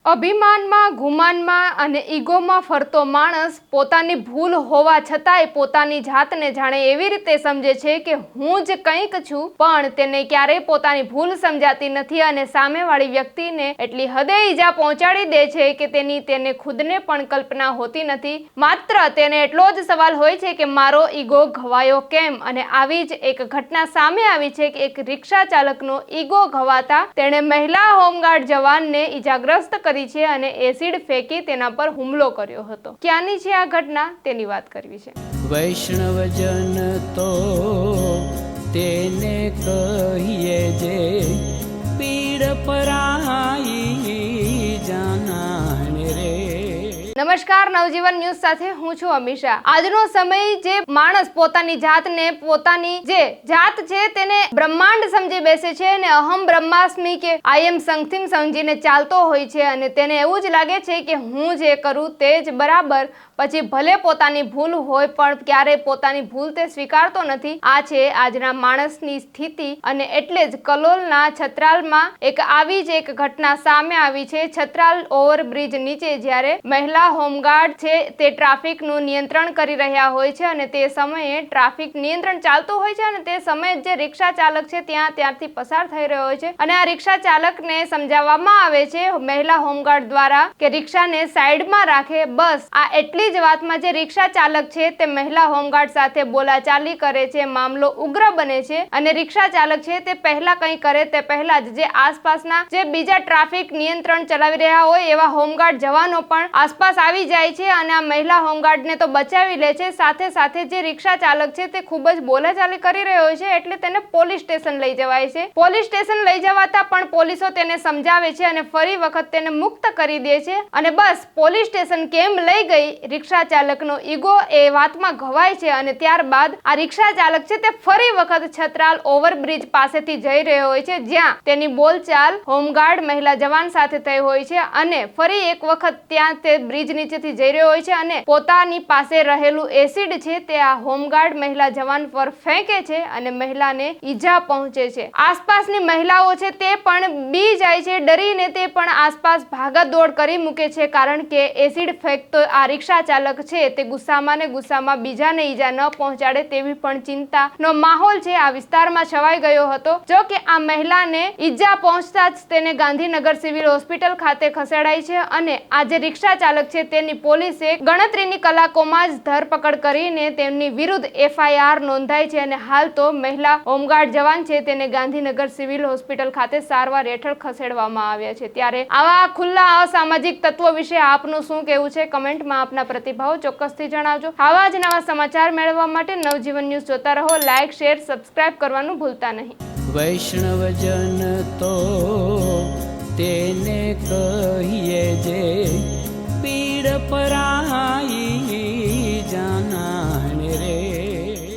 અભિમાનમાં, ગુમાનમાં અને ઈગોમાં ફરતો માણસ પોતાની ભૂલ હોવા છતાંય પોતાની જાતને જાણે એવી રીતે સમજે છે કે હું જ કંઈક છું, પણ તેને ક્યારેય પોતાની ભૂલ સમજાતી નથી અને સામેવાળી વ્યક્તિને એટલી હદે ઈજા પહોંચાડી દે છે કે તેને ખુદને પણ કલ્પના હોતી નથી. માત્ર તેને એટલો જ સવાલ હોય છે કે મારો ઈગો ઘવાયો કેમ? અને આવી જ એક ઘટના સામે આવી છે કે એક રિક્ષા ચાલકનો ઈગો ઘવાતા તેણે મહિલા હોમગાર્ડ જવાનને ઈજાગ્રસ્ત કરી છે અને એસિડ ફેંકી તેના પર હુમલો કર્યો હતો. ક્યાંની છે આ ઘટના તેની વાત કરવી છે. વૈષ્ણવજન તો તેને કહીએ જે પીડ પરાઈ જાનાને રે. નમસ્કાર, નવજીવન ન્યૂઝ સાથે હું છું અમીષા. આજનો સમય જે માણસ પોતાની જાતને પોતાની જે જાત છે તેને બ્રહ્માંડ સમજી બેસે છે અને અહમ બ્રહ્માસ્મિ કે આઈ એમ સમથિંગ સમજીને ચાલતો હોય છે અને તેને એવું જ લાગે છે કે હું જે કરું તે જ બરાબર. પછી ભલે પોતાની ભૂલ હોય પણ ક્યારેય પોતાની ભૂલ તે સ્વીકારતો નથી. આ છે આજના માણસની સ્થિતિ અને એટલે જ કલોલના છત્રાલમાં આવી જ એક ઘટના સામે આવી છે. છત્રાલ ઓવરબ્રિજ નીચે જ્યારે મહિલા હોમગાર્ડ છે તે ટ્રાફિકનું નિયંત્રણ કરી રહ્યા હોય છે અને તે સમયે ટ્રાફિક નિયંત્રણ ચાલતું હોય છે અને તે સમયે જે રિક્ષા ચાલક છે ત્યાંથી પસાર થઈ રહ્યો હોય છે અને આ રિક્ષા ચાલકને સમજાવવામાં આવે છે મહિલા હોમગાર્ડ દ્વારા કે રિક્ષાને સાઈડમાં રાખે. બસ આ એટલી જ વાતમાં જે રિક્ષા ચાલક છે તે મહિલા હોમગાર્ડ સાથે બોલાચાલી કરે છે. મામલો ઉગ્ર બને છે અને રિક્ષા ચાલક છે તે પહેલા કંઈ કરે તે પહેલા જ જે આસપાસના જે બીજા ટ્રાફિક નિયંત્રણ ચલાવી રહ્યા હોય એવા હોમગાર્ડ જવાનો પણ આસપાસ આવી જાય છે અને આ મહિલા હોમગાર્ડને તો બચાવી લે છે. સાથે સાથે જે રિક્ષા ચાલક છે તે ખૂબ જ બોલાચાલી કરી રહ્યો છે એટલે તેને પોલીસ સ્ટેશન લઈ જવાય છે. પોલીસ સ્ટેશન લઈ જવાતા પણ પોલીસો તેને સમજાવે છે અને ફરી વખત તેને મુક્ત કરી દે છે. અને બસ પોલીસ સ્ટેશન કેમ લઈ ગઈ, રિક્ષા ચાલકનો ઈગો એ વાતમાં ઘવાય છે અને ત્યારબાદ આ રિક્ષા ચાલક છે તે ફરી વખત છત્રાલ ઓવરબ્રિજ પાસેથી જઈ રહ્યો હોય છે જ્યાં તેની બોલચાલ હોમગાર્ડ મહિલા જવાન સાથે થઈ હોય છે અને ફરી એક વખત ત્યાં તે બ્રિજ નીચેથી જઈ રહ્યો હોય છે અને પોતાની પાસે રહેલું એસિડ છે તે આ હોમગાર્ડ મહિલા જવાન પર ફેંકે છે અને મહિલાને ઈજા પહોંચે છે. આસપાસની મહિલાઓ છે તે પણ બી જાય છે, ડરીને તે પણ આસપાસ ભાગદોડ કરી મૂકે છે કારણ કે એસિડ ફેંકતો આ રિક્ષા ચાલક છે તે ગુસ્સામાં ને ગુસ્સામાં બીજાને ઈજા ન પહોંચાડે તેવી પણ ચિંતાનો માહોલ છે આ વિસ્તારમાં છવાઈ ગયો હતો. જો કે આ મહિલાને ઈજા પહોંચતા જ તેને ગાંધીનગર સિવિલ હોસ્પિટલ ખાતે ખસેડાઈ છે અને આ જે રિક્ષા ચાલક છે તેની પોલીસે ગણતરીની કલાકોમાં જ ધરપકડ કરીને તેમની વિરુદ્ધ FIR નોંધાઈ છે અને હાલ તો મહિલા હોમગાર્ડ જવાન છે તેને ગાંધીનગર સિવિલ હોસ્પિટલ ખાતે સારવાર હેઠળ ખસેડવામાં આવ્યા છે. ત્યારે આવા ખુલ્લા અસામાજિક તત્વો વિશે આપનું શું કહેવું છે? કમેન્ટમાં આપના પ્રતિભાવ ચોક્કસથી જણાવજો. આવા જ નવા સમાચાર મેળવવા માટે નવજીવન ન્યૂઝ જોતા રહો. લાઇક, શેર, સબસ્ક્રાઇબ કરવાનું ભૂલતા નહીં. વૈષ્ણવજન તો તેને કહીએ જે